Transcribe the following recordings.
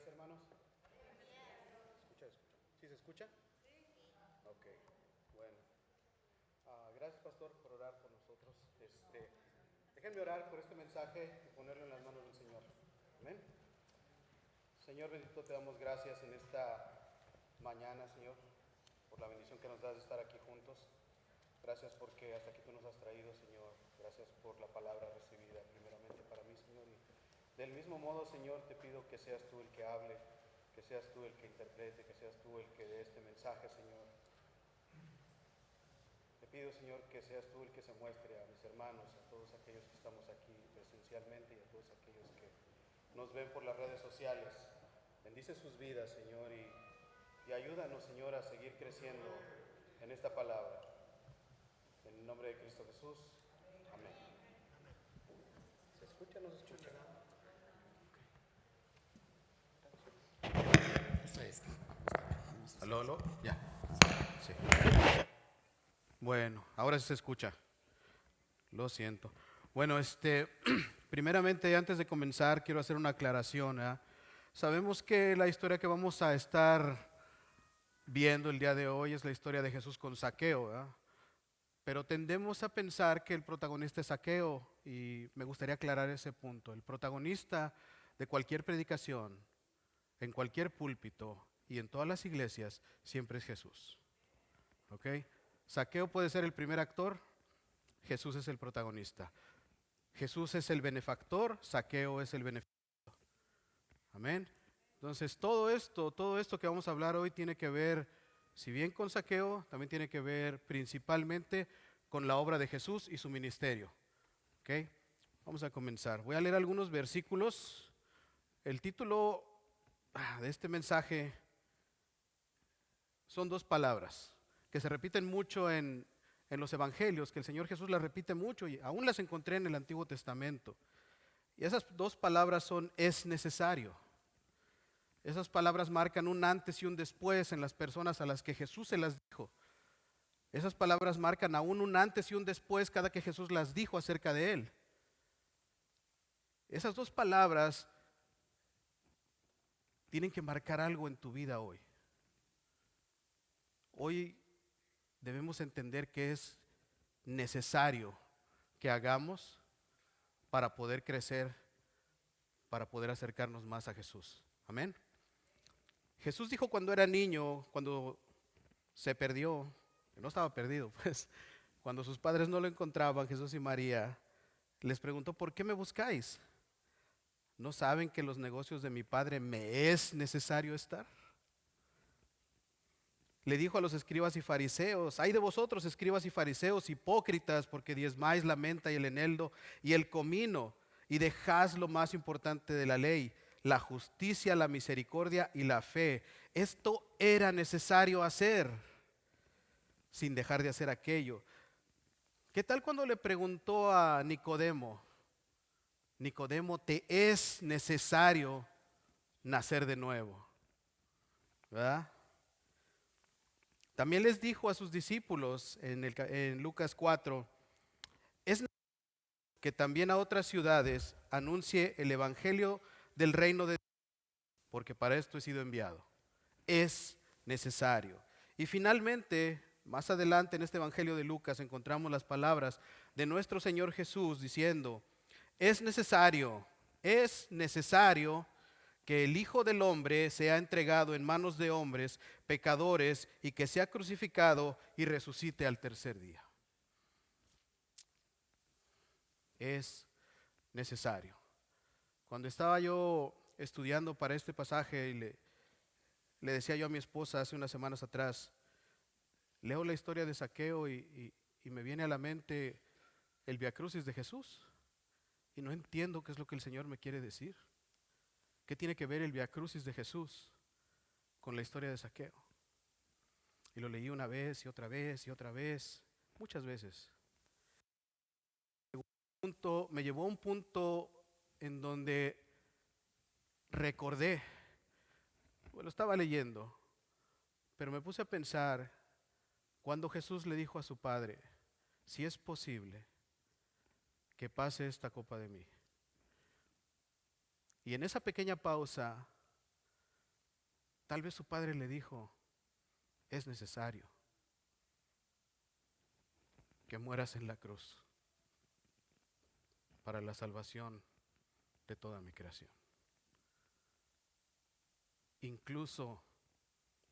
hermanos? ¿Escucha? ¿Sí se escucha? Ok, bueno. Gracias, pastor, por orar por nosotros. Déjenme orar por este mensaje y ponerlo en las manos del Señor. Amén. Señor bendito, te damos gracias en esta mañana, Señor, por la bendición que nos das de estar aquí juntos. Gracias porque hasta aquí tú nos has traído, Señor. Gracias por la palabra recibida primeramente para mí, Señor. Y del mismo modo, Señor, te pido que seas tú el que hable, que seas tú el que interprete, que seas tú el que dé este mensaje, Señor. Te pido, Señor, que seas tú el que se muestre a mis hermanos, a todos aquellos que estamos aquí presencialmente y a todos aquellos que nos ven por las redes sociales. Bendice sus vidas, Señor, y ayúdanos, Señor, a seguir creciendo en esta palabra. En el nombre de Cristo Jesús. Amén. ¿Se escucha o no se escucha? ¿Aló, aló? Ya. Sí. Bueno, ahora sí se escucha. Lo siento. Bueno, primeramente, antes de comenzar, quiero hacer una aclaración, ¿eh? Sabemos que la historia que vamos a estar viendo el día de hoy es la historia de Jesús con Zaqueo, ¿eh? Pero tendemos a pensar que el protagonista es Zaqueo y me gustaría aclarar ese punto. El protagonista de cualquier predicación, en cualquier púlpito y en todas las iglesias, siempre es Jesús. ¿Ok? Zaqueo puede ser el primer actor, Jesús es el protagonista. Jesús es el benefactor, Zaqueo es el beneficiado. Amén. Entonces todo esto que vamos a hablar hoy tiene que ver, si bien con Zaqueo, también tiene que ver principalmente con la obra de Jesús y su ministerio. ¿Ok? Vamos a comenzar. Voy a leer algunos versículos. El título de este mensaje son dos palabras que se repiten mucho en los evangelios, que el Señor Jesús las repite mucho y aún las encontré en el Antiguo Testamento. Y esas dos palabras son es necesario. Esas palabras marcan un antes y un después en las personas a las que Jesús se las dijo. Esas palabras marcan aún un antes y un después cada que Jesús las dijo acerca de Él. Esas dos palabras tienen que marcar algo en tu vida hoy. Hoy debemos entender que es necesario que hagamos para poder crecer, para poder acercarnos más a Jesús. Amén. Jesús dijo cuando era niño, cuando se perdió, que no estaba perdido, pues, cuando sus padres no lo encontraban, Jesús y María, les preguntó, ¿por qué me buscáis? ¿No saben que en los negocios de mi padre me es necesario estar? Le dijo a los escribas y fariseos, ay de vosotros, escribas y fariseos, hipócritas, porque diezmáis la menta y el eneldo y el comino, y dejáis lo más importante de la ley, la justicia, la misericordia y la fe. Esto era necesario hacer, sin dejar de hacer aquello. ¿Qué tal cuando le preguntó a Nicodemo, Nicodemo, te es necesario nacer de nuevo? ¿Verdad? También les dijo a sus discípulos en Lucas 4, es necesario que también a otras ciudades anuncie el evangelio del reino de Dios, porque para esto he sido enviado. Es necesario. Y finalmente, más adelante en este evangelio de Lucas encontramos las palabras de nuestro Señor Jesús diciendo, es necesario que el Hijo del Hombre sea entregado en manos de hombres pecadores y que sea crucificado y resucite al tercer día. Es necesario. Cuando estaba yo estudiando para este pasaje, le decía yo a mi esposa hace unas semanas atrás, leo la historia de Zaqueo y me viene a la mente el viacrucis de Jesús y no entiendo qué es lo que el Señor me quiere decir. ¿Qué tiene que ver el viacrucis de Jesús con la historia de Zaqueo? Y lo leí una vez y otra vez y otra vez, muchas veces. Me llevó a un punto en donde recordé, lo estaba leyendo, pero me puse a pensar cuando Jesús le dijo a su padre, si es posible que pase esta copa de mí. Y en esa pequeña pausa Tal vez su padre le dijo, es necesario que mueras en la cruz para la salvación de toda mi creación. Incluso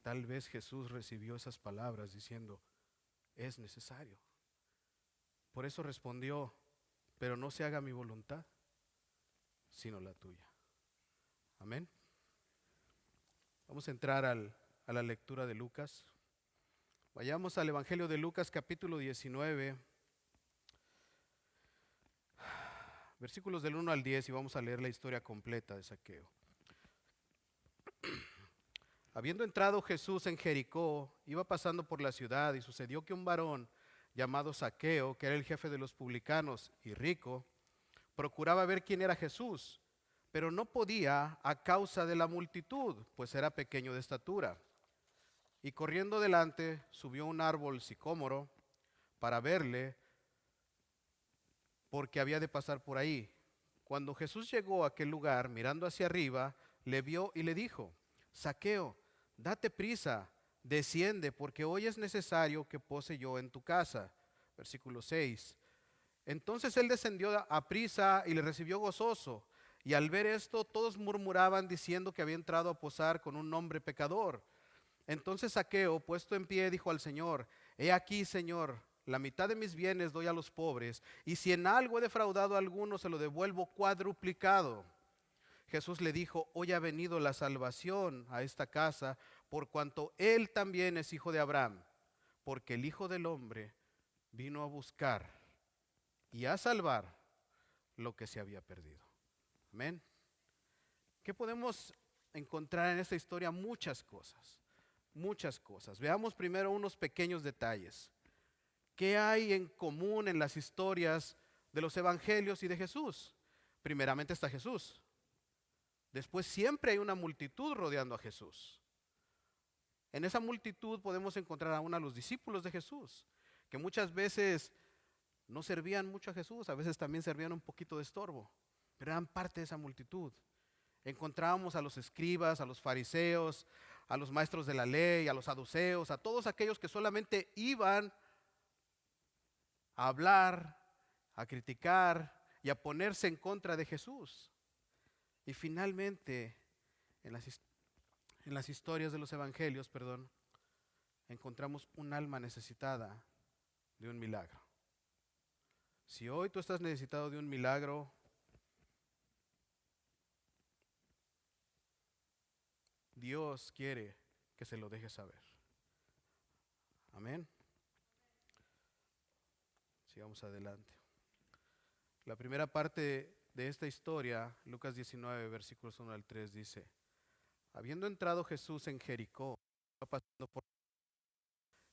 tal vez Jesús recibió esas palabras diciendo, es necesario. Por eso respondió, pero no se haga mi voluntad, sino la tuya. Amén. Vamos a entrar a la lectura de Lucas. Vayamos al Evangelio de Lucas capítulo 19, versículos del 1 al 10 y vamos a leer la historia completa de Zaqueo. Habiendo entrado Jesús en Jericó, iba pasando por la ciudad y sucedió que un varón llamado Zaqueo, que era el jefe de los publicanos y rico, procuraba ver quién era Jesús, pero no podía a causa de la multitud, pues era pequeño de estatura. Y corriendo delante, subió a un árbol sicómoro para verle, porque había de pasar por ahí. Cuando Jesús llegó a aquel lugar, mirando hacia arriba, le vio y le dijo, Zaqueo, date prisa, desciende, porque hoy es necesario que pose yo en tu casa. Versículo 6. Entonces él descendió a prisa y le recibió gozoso. Y al ver esto, todos murmuraban diciendo que había entrado a posar con un hombre pecador. Entonces Zaqueo, puesto en pie, dijo al Señor, he aquí, Señor, la mitad de mis bienes doy a los pobres, y si en algo he defraudado a alguno, se lo devuelvo cuadruplicado. Jesús le dijo, hoy ha venido la salvación a esta casa, por cuanto él también es hijo de Abraham, porque el Hijo del Hombre vino a buscar y a salvar lo que se había perdido. Amén. ¿Qué podemos encontrar en esta historia? Muchas cosas. Muchas cosas. Veamos primero unos pequeños detalles. ¿Qué hay en común en las historias de los evangelios y de Jesús? Primeramente está Jesús. Después siempre hay una multitud rodeando a Jesús. En esa multitud podemos encontrar aún a los discípulos de Jesús, que muchas veces no servían mucho a Jesús, a veces también servían un poquito de estorbo, pero eran parte de esa multitud. Encontrábamos a los escribas, a los fariseos, a los maestros de la ley, a los saduceos, a todos aquellos que solamente iban a hablar, a criticar y a ponerse en contra de Jesús. Y finalmente, en las historias de los evangelios, encontramos un alma necesitada de un milagro. Si hoy tú estás necesitado de un milagro, Dios quiere que se lo dejes saber. Amén. Sigamos adelante. La primera parte de esta historia, Lucas 19, versículos 1 al 3, dice, habiendo entrado Jesús en Jericó, iba pasando por...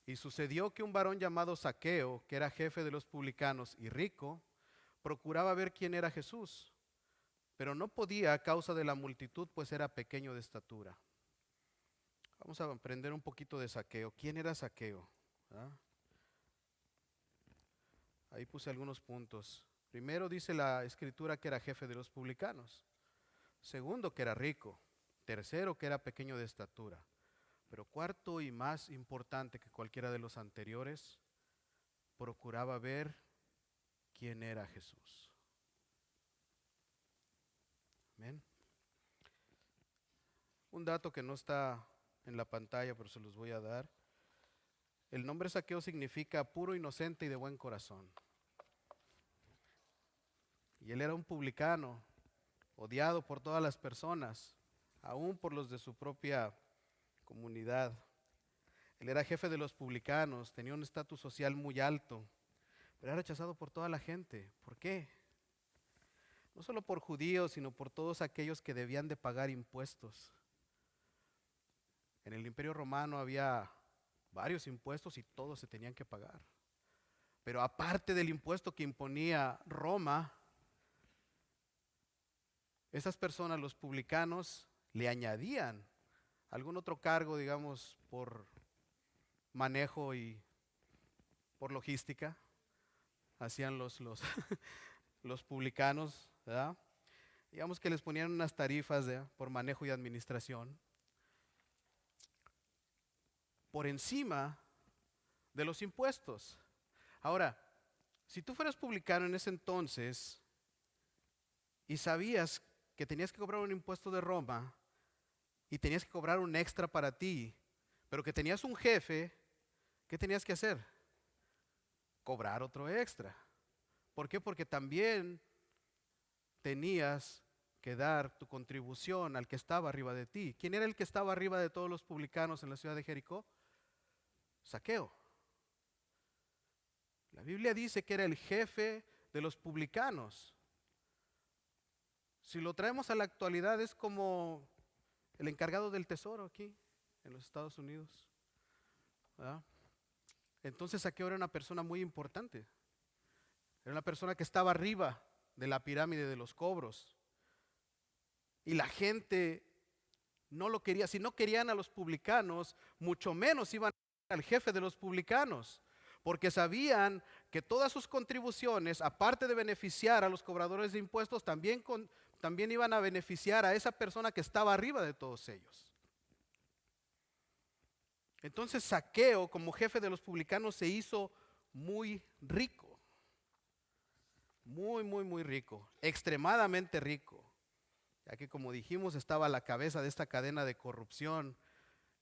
y sucedió que un varón llamado Zaqueo, que era jefe de los publicanos y rico, procuraba ver quién era Jesús, pero no podía a causa de la multitud, pues era pequeño de estatura. Vamos a aprender un poquito de Zaqueo. ¿Quién era Zaqueo? ¿Ah? Ahí puse algunos puntos. Primero dice la escritura que era jefe de los publicanos. Segundo, que era rico. Tercero, que era pequeño de estatura. Pero cuarto y más importante que cualquiera de los anteriores, procuraba ver quién era Jesús. Amén. Un dato que no está en la pantalla, pero se los voy a dar. El nombre Zaqueo significa puro, inocente y de buen corazón. Y él era un publicano, odiado por todas las personas, aún por los de su propia comunidad. Él era jefe de los publicanos, tenía un estatus social muy alto, pero era rechazado por toda la gente. ¿Por qué? No solo por judíos, sino por todos aquellos que debían de pagar impuestos. En el Imperio Romano había varios impuestos y todos se tenían que pagar. Pero aparte del impuesto que imponía Roma, esas personas, los publicanos, le añadían algún otro cargo, digamos, por manejo y por logística. Hacían los publicanos, ¿verdad? Digamos que les ponían unas tarifas por manejo y administración. por encima de los impuestos. Ahora, si tú fueras publicano en ese entonces y sabías que tenías que cobrar un impuesto de Roma y tenías que cobrar un extra para ti, pero que tenías un jefe, ¿qué tenías que hacer? Cobrar otro extra. ¿Por qué? Porque también tenías que dar tu contribución al que estaba arriba de ti. ¿Quién era el que estaba arriba de todos los publicanos en la ciudad de Jericó? Zaqueo. La Biblia dice que era el jefe de los publicanos. Si lo traemos a la actualidad, es como el encargado del tesoro aquí en los Estados Unidos, ¿verdad? Entonces Zaqueo era una persona muy importante. Era una persona que estaba arriba de la pirámide de los cobros. Y la gente no lo quería. Si no querían a los publicanos, mucho menos iban al jefe de los publicanos, porque sabían que todas sus contribuciones, aparte de beneficiar a los cobradores de impuestos, también iban a beneficiar a esa persona que estaba arriba de todos ellos. Entonces Zaqueo, como jefe de los publicanos, se hizo muy rico, muy rico, extremadamente rico, ya que, como dijimos, estaba a la cabeza de esta cadena de corrupción,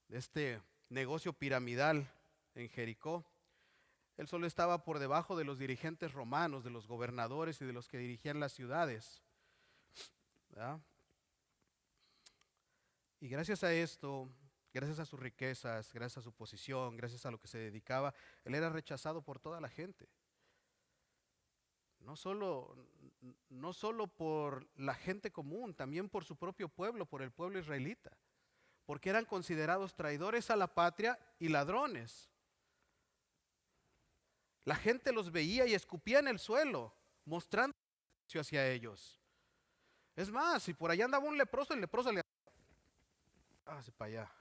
de este negocio piramidal en Jericó. Él solo estaba por debajo de los dirigentes romanos, de los gobernadores y de los que dirigían las ciudades, ¿verdad? Y gracias a esto, gracias a sus riquezas, gracias a su posición, gracias a lo que se dedicaba, él era rechazado por toda la gente. No solo por la gente común, también por su propio pueblo, por el pueblo israelita, porque eran considerados traidores a la patria y ladrones. La gente los veía y escupía en el suelo, mostrando desprecio hacia ellos. Es más, si por allá andaba un leproso, el leproso le hágase para allá.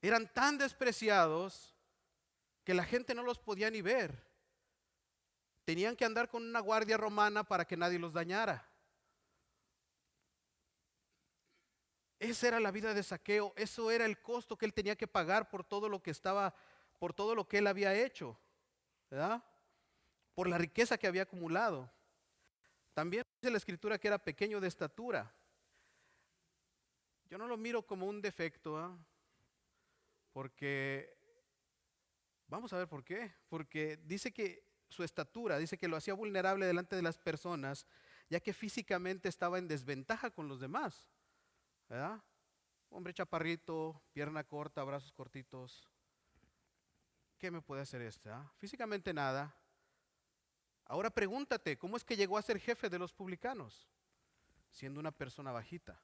Eran tan despreciados que la gente no los podía ni ver. Tenían que andar con una guardia romana para que nadie los dañara. Esa era la vida de Zaqueo, eso era el costo que él tenía que pagar por todo lo que por todo lo que él había hecho, ¿verdad? Por la riqueza que había acumulado. También dice la escritura que era pequeño de estatura. Yo no lo miro como un defecto, ¿eh? Porque, vamos a ver por qué. Porque dice que su estatura, dice que lo hacía vulnerable delante de las personas, ya que físicamente estaba en desventaja con los demás, ¿verdad? Hombre chaparrito, pierna corta, brazos cortitos. ¿Qué me puede hacer este? Físicamente nada. Ahora pregúntate, ¿cómo es que llegó a ser jefe de los publicanos? Siendo una persona bajita.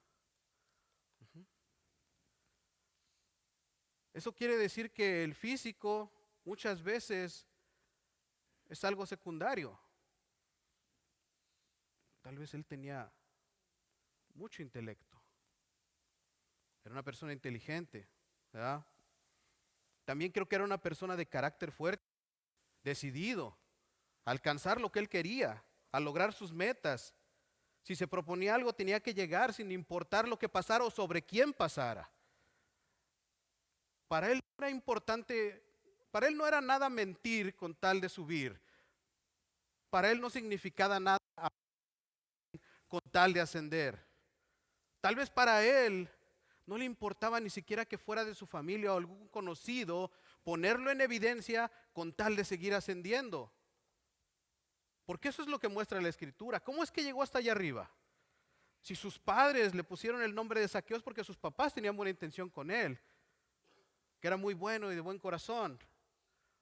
Eso quiere decir que el físico muchas veces es algo secundario. Tal vez él tenía mucho intelecto. Era una persona inteligente, ¿verdad? También creo que era una persona de carácter fuerte, decidido a alcanzar lo que él quería, a lograr sus metas. Si se proponía algo, tenía que llegar sin importar lo que pasara o sobre quién pasara. Para él era importante, para él no era nada mentir con tal de subir. Para él no significaba nada con tal de ascender. Tal vez para él no le importaba ni siquiera que fuera de su familia o algún conocido, ponerlo en evidencia con tal de seguir ascendiendo. Porque eso es lo que muestra la escritura. ¿Cómo es que llegó hasta allá arriba? Si sus padres le pusieron el nombre de Zaqueo es porque sus papás tenían buena intención con él, que era muy bueno y de buen corazón,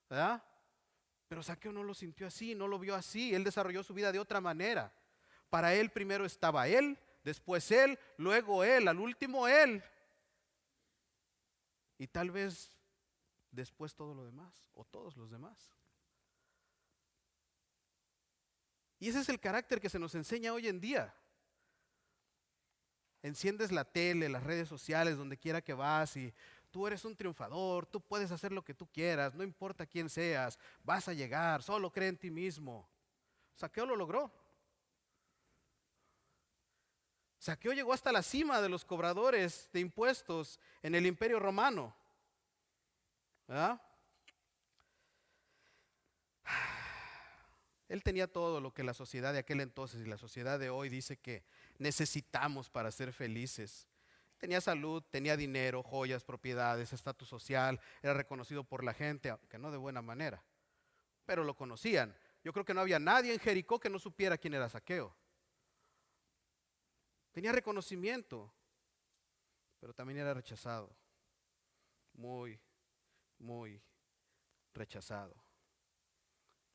¿verdad? Pero Zaqueo no lo sintió así, no lo vio así, él desarrolló su vida de otra manera. Para él primero estaba él, después él, luego él, al último él. Y tal vez después todo lo demás, o todos los demás. Y ese es el carácter que se nos enseña hoy en día. Enciendes la tele, las redes sociales, donde quiera que vas y tú eres un triunfador, tú puedes hacer lo que tú quieras, no importa quién seas, vas a llegar, solo cree en ti mismo. Zaqueo lo logró. Zaqueo llegó hasta la cima de los cobradores de impuestos en el Imperio Romano, ¿verdad? Él tenía todo lo que la sociedad de aquel entonces y la sociedad de hoy dice que necesitamos para ser felices. Tenía salud, tenía dinero, joyas, propiedades, estatus social, era reconocido por la gente, aunque no de buena manera, pero lo conocían. Yo creo que no había nadie en Jericó que no supiera quién era Zaqueo. Tenía reconocimiento, pero también era rechazado, muy, muy rechazado.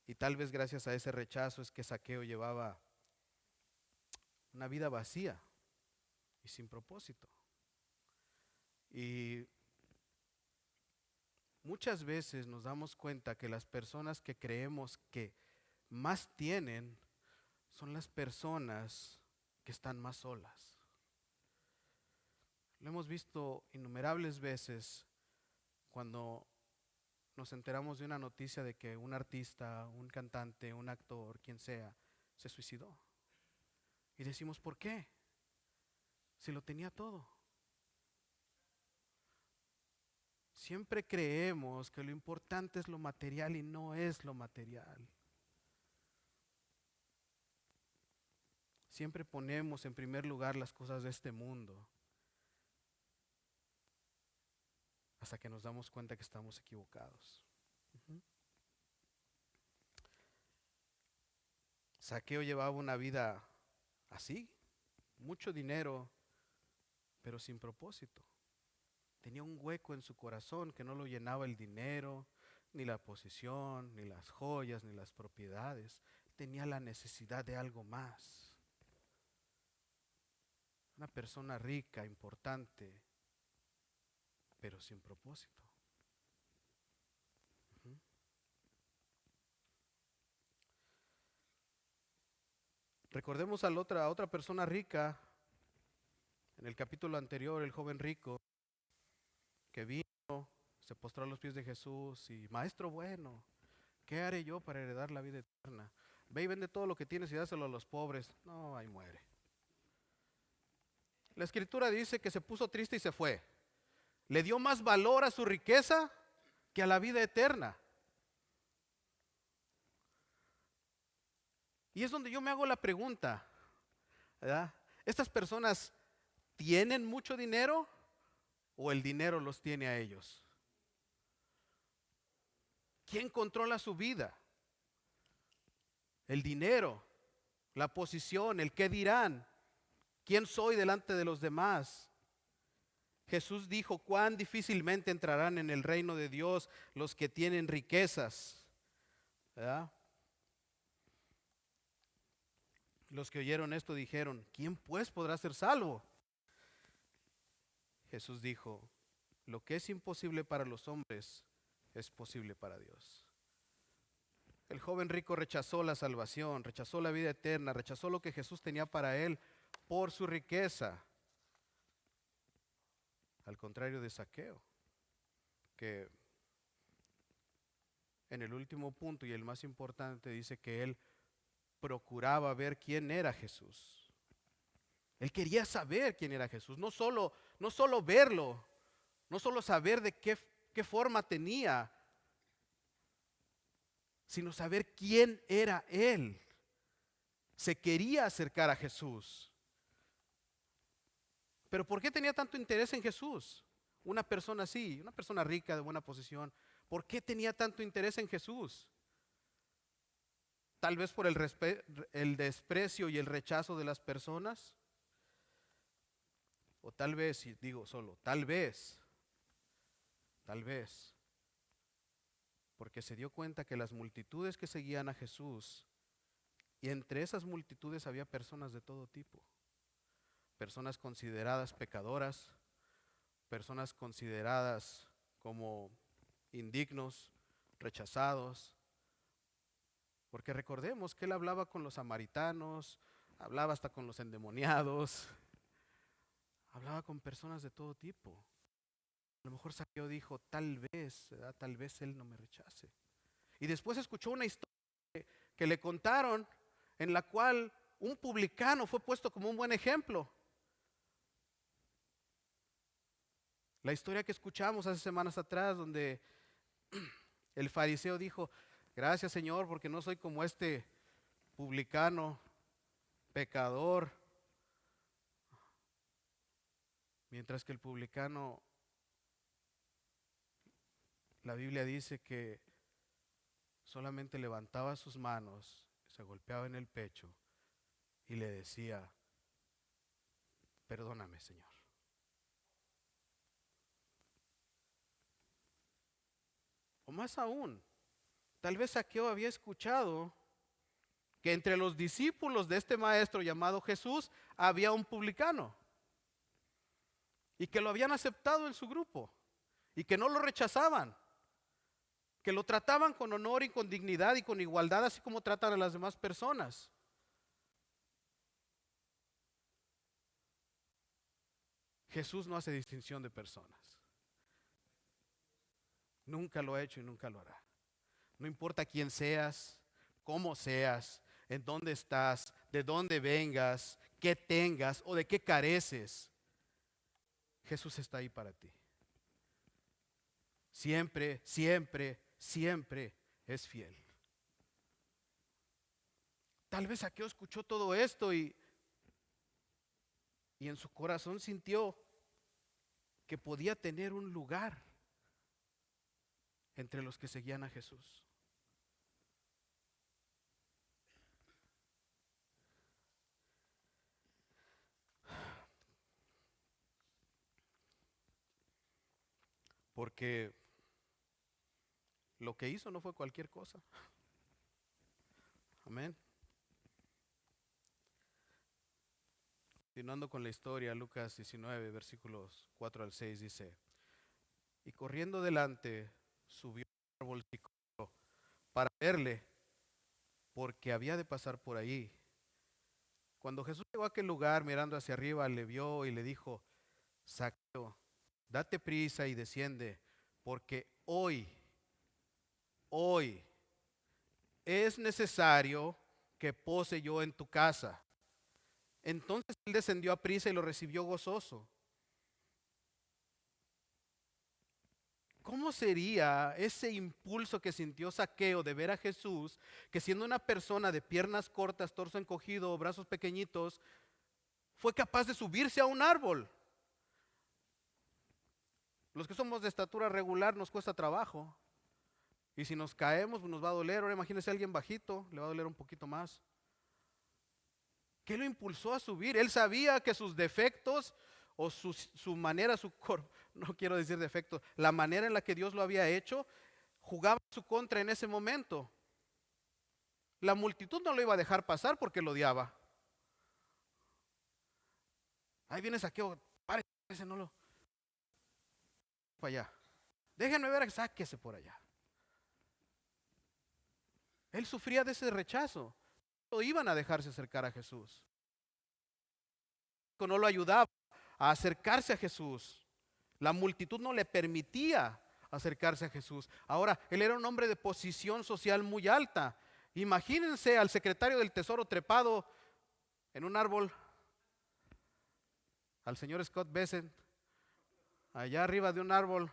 Y tal vez gracias a ese rechazo es que Zaqueo llevaba una vida vacía y sin propósito. Y muchas veces nos damos cuenta que las personas que creemos que más tienen son las personas que están más solas. Lo hemos visto innumerables veces cuando nos enteramos de una noticia de que un artista, un cantante, un actor, quien sea, se suicidó. Y decimos, ¿por qué? Si lo tenía todo. Siempre creemos que lo importante es lo material y no es lo material. Siempre ponemos en primer lugar las cosas de este mundo hasta que nos damos cuenta que estamos equivocados. Zaqueo llevaba una vida así, mucho dinero, pero sin propósito. Tenía un hueco en su corazón que no lo llenaba el dinero, ni la posición, ni las joyas, ni las propiedades. Tenía la necesidad de algo más. Una persona rica, importante, pero sin propósito. Ujú. Recordemos a otra persona rica, en el capítulo anterior, el joven rico, que vino, se postró a los pies de Jesús y, maestro bueno, ¿qué haré yo para heredar la vida eterna? Ve y vende todo lo que tienes y dáselo a los pobres. No, ahí muere. La escritura dice que se puso triste y se fue. Le dio más valor a su riqueza que a la vida eterna. Y es donde yo me hago la pregunta, ¿verdad? ¿Estas personas tienen mucho dinero o el dinero los tiene a ellos? ¿Quién controla su vida? El dinero, la posición, el qué dirán, quién soy delante de los demás. Jesús dijo, cuán difícilmente entrarán en el reino de Dios los que tienen riquezas, ¿verdad? Los que oyeron esto dijeron, ¿quién pues podrá ser salvo? Jesús dijo, lo que es imposible para los hombres es posible para Dios. El joven rico rechazó la salvación, rechazó la vida eterna, rechazó lo que Jesús tenía para él por su riqueza. Al contrario de Zaqueo, que en el último punto y el más importante dice que él procuraba ver quién era Jesús. Él quería saber quién era Jesús, no solo verlo, no solo saber de qué forma tenía, sino saber quién era Él. Se quería acercar a Jesús. Pero ¿por qué tenía tanto interés en Jesús? Una persona así, una persona rica, de buena posición, ¿por qué tenía tanto interés en Jesús? Tal vez por el desprecio y el rechazo de las personas. O tal vez, y digo solo, tal vez, porque se dio cuenta que las multitudes que seguían a Jesús, y entre esas multitudes había personas de todo tipo. Personas consideradas pecadoras, personas consideradas como indignos, rechazados. Porque recordemos que él hablaba con los samaritanos, hablaba hasta con los endemoniados, hablaba con personas de todo tipo. A lo mejor Zaqueo dijo, tal vez, ¿verdad? Tal vez él no me rechace. Y después escuchó una historia que le contaron en la cual un publicano fue puesto como un buen ejemplo. La historia que escuchamos hace semanas atrás, donde el fariseo dijo, gracias Señor, porque no soy como este publicano, pecador. Mientras que el publicano, la Biblia dice que solamente levantaba sus manos, se golpeaba en el pecho y le decía, perdóname Señor. O más aún, tal vez Zaqueo había escuchado que entre los discípulos de este maestro llamado Jesús había un publicano y que lo habían aceptado en su grupo y que no lo rechazaban, que lo trataban con honor y con dignidad y con igualdad, así como tratan a las demás personas. Jesús no hace distinción de personas. Nunca lo ha hecho y nunca lo hará. No importa quién seas, cómo seas, en dónde estás, de dónde vengas, qué tengas o de qué careces, Jesús está ahí para ti. Siempre, siempre, siempre es fiel. Tal vez Zaqueo escuchó todo esto y en su corazón sintió que podía tener un lugar entre los que seguían a Jesús. Porque lo que hizo no fue cualquier cosa. Amén. Continuando con la historia, Lucas 19, versículos 4 al 6 dice, y corriendo delante, subió a un árbol sicómoro para verle, porque había de pasar por allí. Cuando Jesús llegó a aquel lugar, mirando hacia arriba, le vio y le dijo, Zaqueo, date prisa y desciende, porque hoy es necesario que pose yo en tu casa. Entonces él descendió a prisa y lo recibió gozoso. ¿Cómo sería ese impulso que sintió Zaqueo de ver a Jesús, que siendo una persona de piernas cortas, torso encogido, brazos pequeñitos, fue capaz de subirse a un árbol? Los que somos de estatura regular nos cuesta trabajo. Y si nos caemos, pues nos va a doler. Ahora imagínese a alguien bajito, le va a doler un poquito más. ¿Qué lo impulsó a subir? Él sabía que sus defectos o su manera, no quiero decir defectos, la manera en la que Dios lo había hecho, jugaba en su contra en ese momento. La multitud no lo iba a dejar pasar porque lo odiaba. Ahí viene Zaqueo, párese, no lo para allá. Déjenme ver, sáquese por allá. Él sufría de ese rechazo. No iban a dejarse acercar a Jesús. No lo ayudaba a acercarse a Jesús. La multitud no le permitía acercarse a Jesús. Ahora, él era un hombre de posición social muy alta. Imagínense al secretario del Tesoro trepado en un árbol, al señor Scott Bessent, allá arriba de un árbol,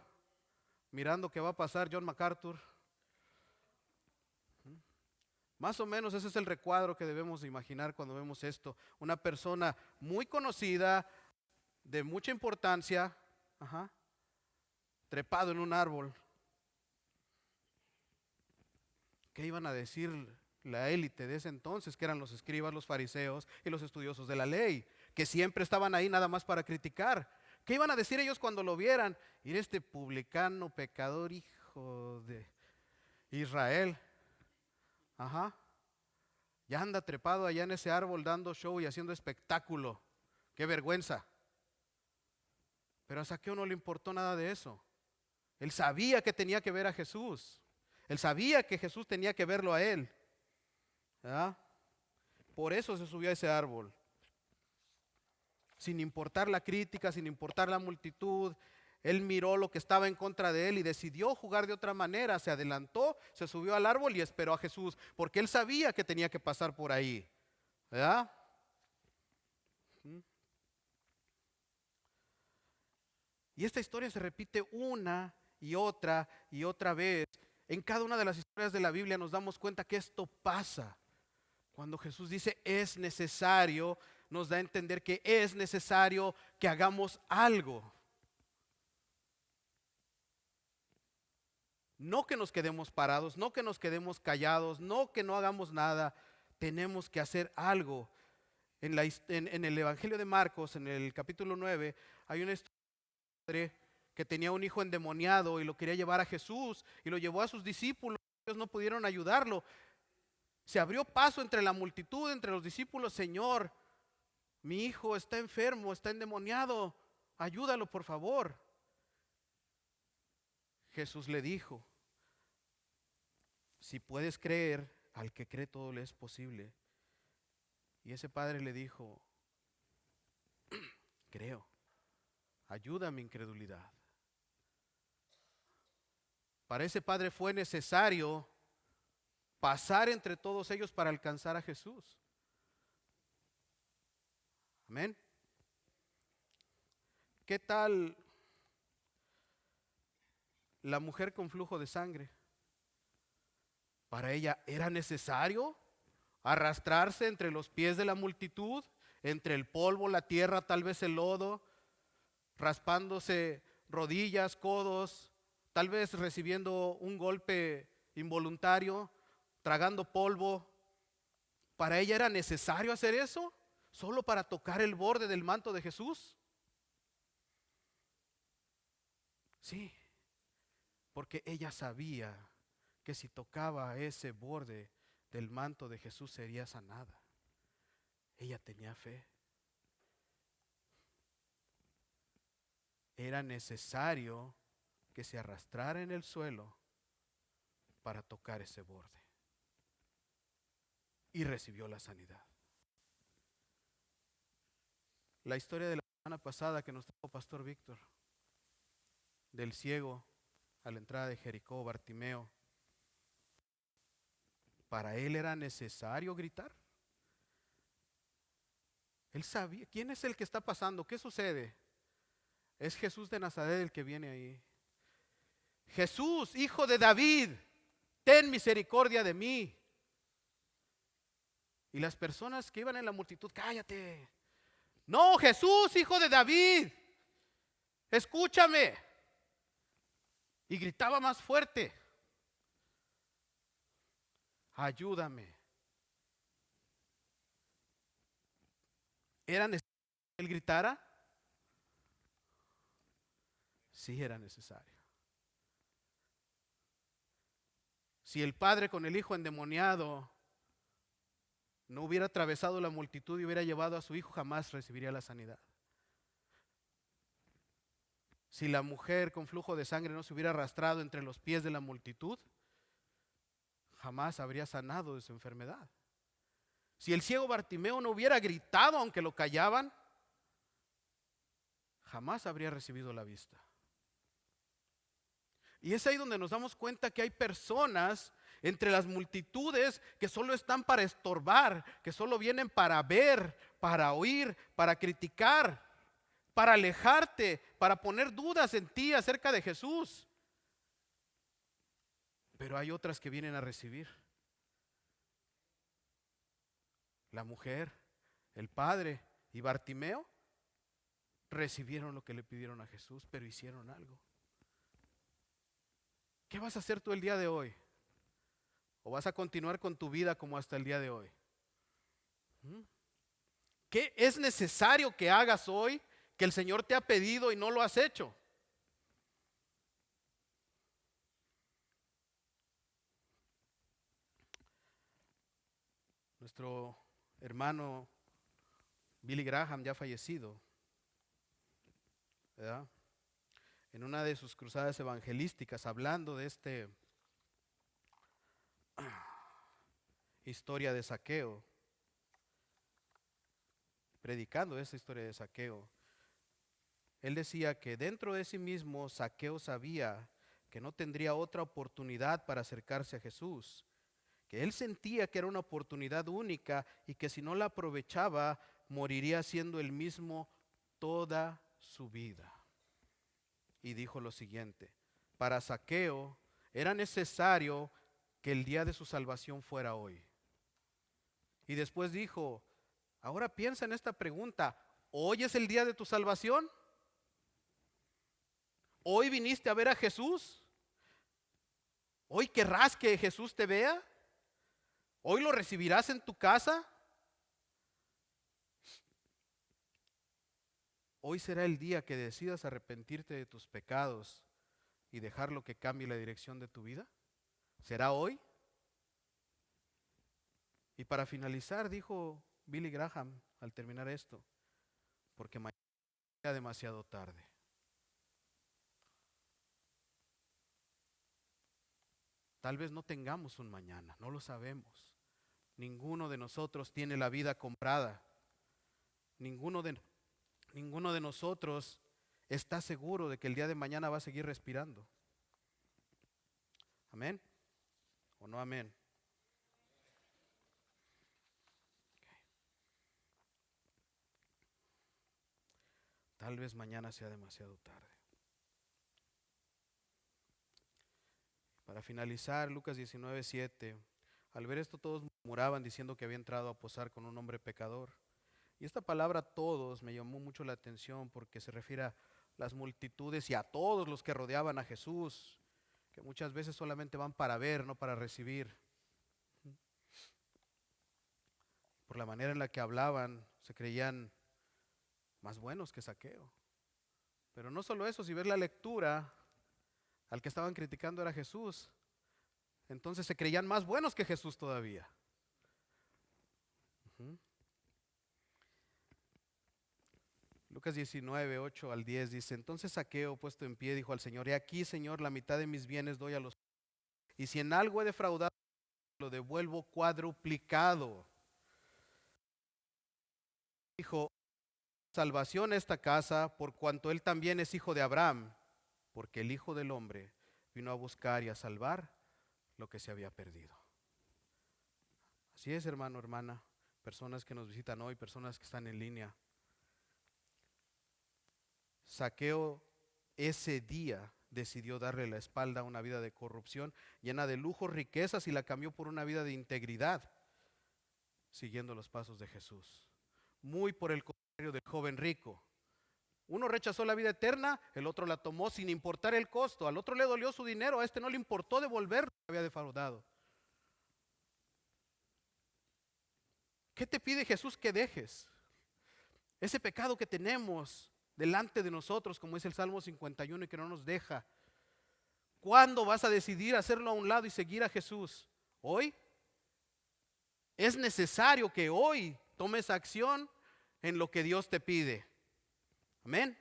mirando que va a pasar John MacArthur. Más o menos ese es el recuadro que debemos imaginar cuando vemos esto. Una persona muy conocida, de mucha importancia, trepado en un árbol. ¿Qué iban a decir la élite de ese entonces, que eran los escribas, los fariseos y los estudiosos de la ley, que siempre estaban ahí nada más para criticar? ¿Qué iban a decir ellos cuando lo vieran? Ir este publicano, pecador, hijo de Israel. Ya anda trepado allá en ese árbol dando show y haciendo espectáculo. ¡Qué vergüenza! Pero a Zaqueo no le importó nada de eso. Él sabía que tenía que ver a Jesús. Él sabía que Jesús tenía que verlo a él. ¿Verdad? Por eso se subió a ese árbol. Sin importar la crítica, sin importar la multitud, él miró lo que estaba en contra de él y decidió jugar de otra manera. Se adelantó, se subió al árbol y esperó a Jesús, porque él sabía que tenía que pasar por ahí. ¿Verdad? Y esta historia se repite una y otra vez. En cada una de las historias de la Biblia nos damos cuenta que esto pasa. Cuando Jesús dice es necesario, nos da a entender que es necesario que hagamos algo. No que nos quedemos parados, no que nos quedemos callados, no que no hagamos nada. Tenemos que hacer algo. En el Evangelio de Marcos, en el capítulo 9, hay una historia que tenía un hijo endemoniado y lo quería llevar a Jesús y lo llevó a sus discípulos. Ellos no pudieron ayudarlo. Se abrió paso entre la multitud, entre los discípulos. Señor, mi hijo está enfermo, está endemoniado, ayúdalo por favor. Jesús le dijo, si puedes creer, al que cree todo le es posible. Y ese padre le dijo, creo, ayuda a mi incredulidad. Para ese padre fue necesario pasar entre todos ellos para alcanzar a Jesús. Amén. ¿Qué tal la mujer con flujo de sangre? Para ella era necesario arrastrarse entre los pies de la multitud, entre el polvo, la tierra, tal vez el lodo, raspándose rodillas, codos, tal vez recibiendo un golpe involuntario, tragando polvo. ¿Para ella era necesario hacer eso? ¿Solo para tocar el borde del manto de Jesús? Sí, porque ella sabía que si tocaba ese borde del manto de Jesús sería sanada. Ella tenía fe. Era necesario que se arrastrara en el suelo para tocar ese borde. Y recibió la sanidad. La historia de la semana pasada que nos trajo Pastor Víctor, del ciego a la entrada de Jericó, Bartimeo, para él era necesario gritar. Él sabía, ¿quién es el que está pasando? ¿Qué sucede? Es Jesús de Nazaret el que viene ahí. Jesús, hijo de David, ten misericordia de mí. Y las personas que iban en la multitud, cállate. No, Jesús, hijo de David, escúchame. Y gritaba más fuerte, ayúdame. ¿Era necesario que él gritara? Sí, era necesario. Si el padre con el hijo endemoniado no hubiera atravesado la multitud y hubiera llevado a su hijo, jamás recibiría la sanidad. Si la mujer con flujo de sangre no se hubiera arrastrado entre los pies de la multitud, jamás habría sanado de su enfermedad. Si el ciego Bartimeo no hubiera gritado aunque lo callaban, jamás habría recibido la vista. Y es ahí donde nos damos cuenta que hay personas entre las multitudes que solo están para estorbar, que solo vienen para ver, para oír, para criticar, para alejarte, para poner dudas en ti acerca de Jesús. Pero hay otras que vienen a recibir. La mujer, el padre y Bartimeo recibieron lo que le pidieron a Jesús, pero hicieron algo. ¿Qué vas a hacer tú el día de hoy? ¿O vas a continuar con tu vida como hasta el día de hoy? ¿Qué es necesario que hagas hoy que el Señor te ha pedido y no lo has hecho? Nuestro hermano Billy Graham, ya fallecido, ¿verdad?, en una de sus cruzadas evangelísticas, hablando de esta historia de Zaqueo, predicando esta historia de Zaqueo, él decía que dentro de sí mismo Zaqueo sabía que no tendría otra oportunidad para acercarse a Jesús, que él sentía que era una oportunidad única y que si no la aprovechaba, moriría siendo el mismo toda su vida. y dijo lo siguiente: para Zaqueo era necesario que el día de su salvación fuera hoy. Y después dijo: ahora piensa en esta pregunta, ¿hoy es el día de tu salvación? ¿Hoy viniste a ver a Jesús? ¿Hoy querrás que Jesús te vea? ¿Hoy lo recibirás en tu casa? Hoy será el día que decidas arrepentirte de tus pecados y dejarlo que cambie la dirección de tu vida. ¿Será hoy? Y para finalizar, dijo Billy Graham al terminar esto: porque mañana sea demasiado tarde. Tal vez no tengamos un mañana, no lo sabemos. Ninguno de nosotros tiene la vida comprada. Ninguno de nosotros está seguro de que el día de mañana va a seguir respirando. ¿Amén? ¿O no amén? Tal vez mañana sea demasiado tarde. Para finalizar, Lucas 19:7. Al ver esto, todos murmuraban diciendo que había entrado a posar con un hombre pecador. Y esta palabra todos me llamó mucho la atención porque se refiere a las multitudes y a todos los que rodeaban a Jesús, que muchas veces solamente van para ver, no para recibir. Por la manera en la que hablaban, se creían más buenos que Zaqueo. Pero no solo eso, si ves la lectura, al que estaban criticando era Jesús. Entonces se creían más buenos que Jesús todavía. Lucas 19:8-10 dice: entonces Zaqueo, puesto en pie, dijo al Señor: he aquí, Señor, la mitad de mis bienes doy a los pobres, y si en algo he defraudado, lo devuelvo cuadruplicado. Dijo: salvación a esta casa, por cuanto él también es hijo de Abraham, porque el Hijo del Hombre vino a buscar y a salvar lo que se había perdido. Así es, hermano, hermana, personas que nos visitan hoy, personas que están en línea. Zaqueo ese día decidió darle la espalda a una vida de corrupción llena de lujos, riquezas, y la cambió por una vida de integridad, siguiendo los pasos de Jesús. Muy por el contrario del joven rico. Uno rechazó la vida eterna, el otro la tomó sin importar el costo. Al otro le dolió su dinero, a este no le importó devolver lo que había defraudado. ¿Qué te pide Jesús que dejes? Ese pecado que tenemos delante de nosotros, como es el Salmo 51, y que no nos deja. ¿Cuándo vas a decidir hacerlo a un lado y seguir a Jesús? ¿Hoy? Es necesario que hoy tomes acción en lo que Dios te pide. Amén.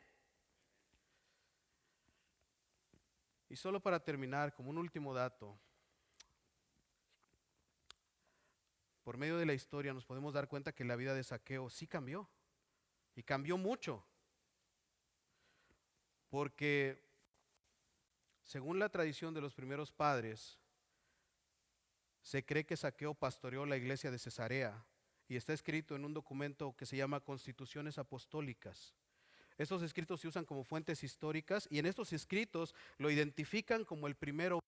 Y solo para terminar, como un último dato, por medio de la historia nos podemos dar cuenta que la vida de Zaqueo sí cambió, y cambió mucho, porque según la tradición de los primeros padres, se cree que Zaqueo pastoreó la iglesia de Cesarea, y está escrito en un documento que se llama Constituciones Apostólicas. Estos escritos se usan como fuentes históricas, y en estos escritos lo identifican como el primero.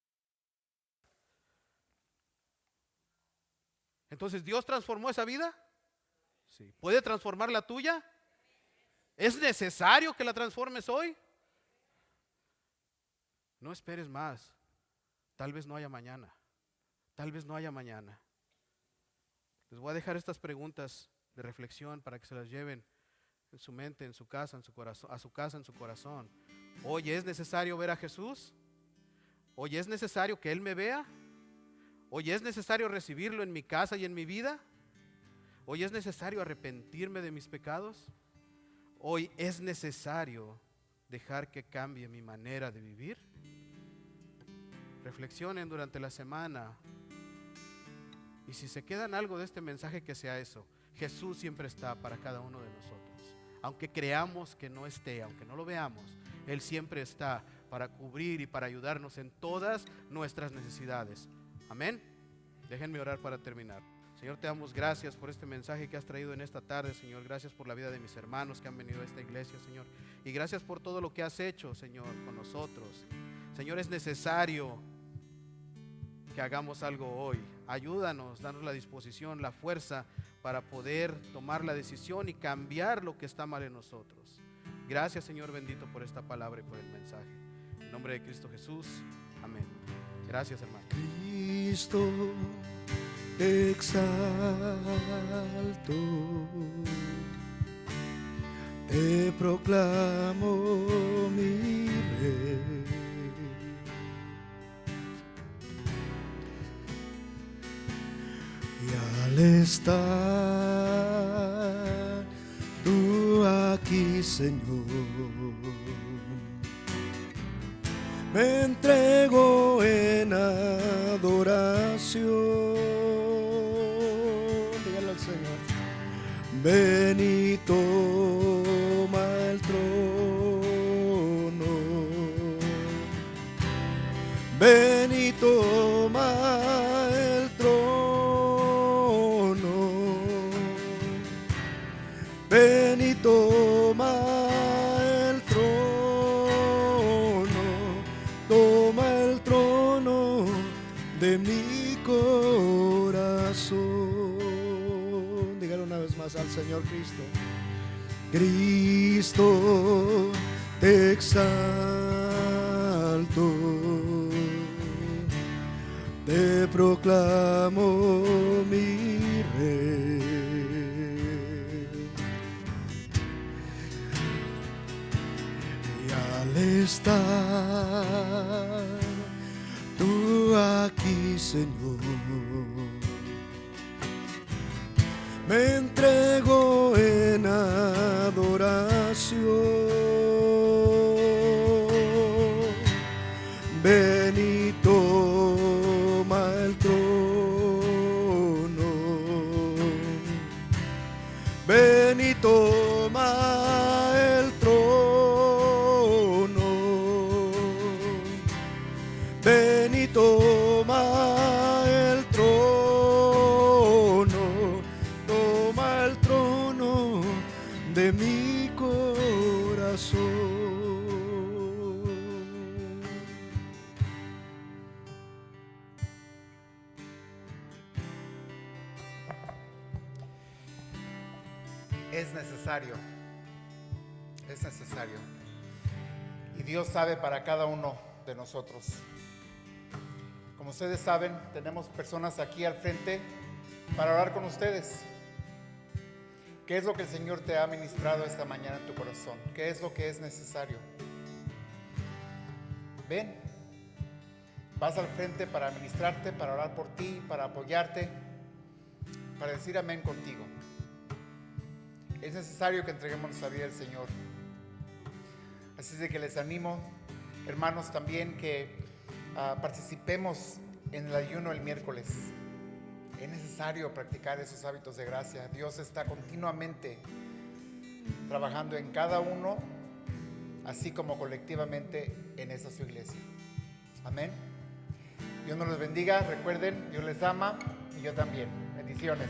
Entonces, ¿Dios transformó esa vida? Sí. ¿Puede transformar la tuya? ¿Es necesario que la transformes hoy? No esperes más. Tal vez no haya mañana. Tal vez no haya mañana. Les voy a dejar estas preguntas de reflexión para que se las lleven en su mente, en su casa, en su corazón, a su casa, en su corazón. Hoy es necesario ver a Jesús. Hoy es necesario que Él me vea. Hoy es necesario recibirlo en mi casa y en mi vida. Hoy es necesario arrepentirme de mis pecados. Hoy es necesario dejar que cambie mi manera de vivir. Reflexionen durante la semana. Y si se quedan algo de este mensaje, que sea eso. Jesús siempre está para cada uno de nosotros. Aunque creamos que no esté, aunque no lo veamos, Él siempre está para cubrir y para ayudarnos en todas nuestras necesidades. Amén. Déjenme orar para terminar. Señor, te damos gracias por este mensaje que has traído en esta tarde, Señor. Gracias por la vida de mis hermanos que han venido a esta iglesia, Señor. Y gracias por todo lo que has hecho, Señor, con nosotros. Señor, es necesario que hagamos algo hoy. Ayúdanos, danos la disposición, la fuerza para poder tomar la decisión y cambiar lo que está mal en nosotros. Gracias, Señor bendito, por esta palabra y por el mensaje. En nombre de Cristo Jesús, amén. Gracias, hermano. Cristo, te exalto, te proclamo mi Rey. Y al estar tú aquí, Señor, me entrego en adoración. Dígale al Señor. Ven y toma el trono. Ven y toma el trono. Ven y toma el trono. Toma el trono de mi corazón. Dígalo una vez más al Señor Cristo. Cristo, te exalto, te proclamo mi Rey. Y al estar tú aquí, Señor, me entrego en adoración. Ven y toma el trono. Ven y toma el trono. Ven y toma el trono. Toma el trono de mi corazón. Es necesario, es necesario. Y Dios sabe para cada uno de nosotros. Como ustedes saben, tenemos personas aquí al frente para orar con ustedes. ¿Qué es lo que el Señor te ha ministrado esta mañana en tu corazón? ¿Qué es lo que es necesario? Ven, vas al frente para ministrarte, para orar por ti, para apoyarte, para decir amén contigo. Es necesario que entreguemos nuestra vida al Señor. Así es de que les animo, hermanos, también que participemos en el ayuno el miércoles. Es necesario practicar esos hábitos de gracia. Dios está continuamente trabajando en cada uno, así como colectivamente en esta su iglesia. Amén. Dios nos los bendiga. Recuerden, Dios les ama y yo también. Bendiciones.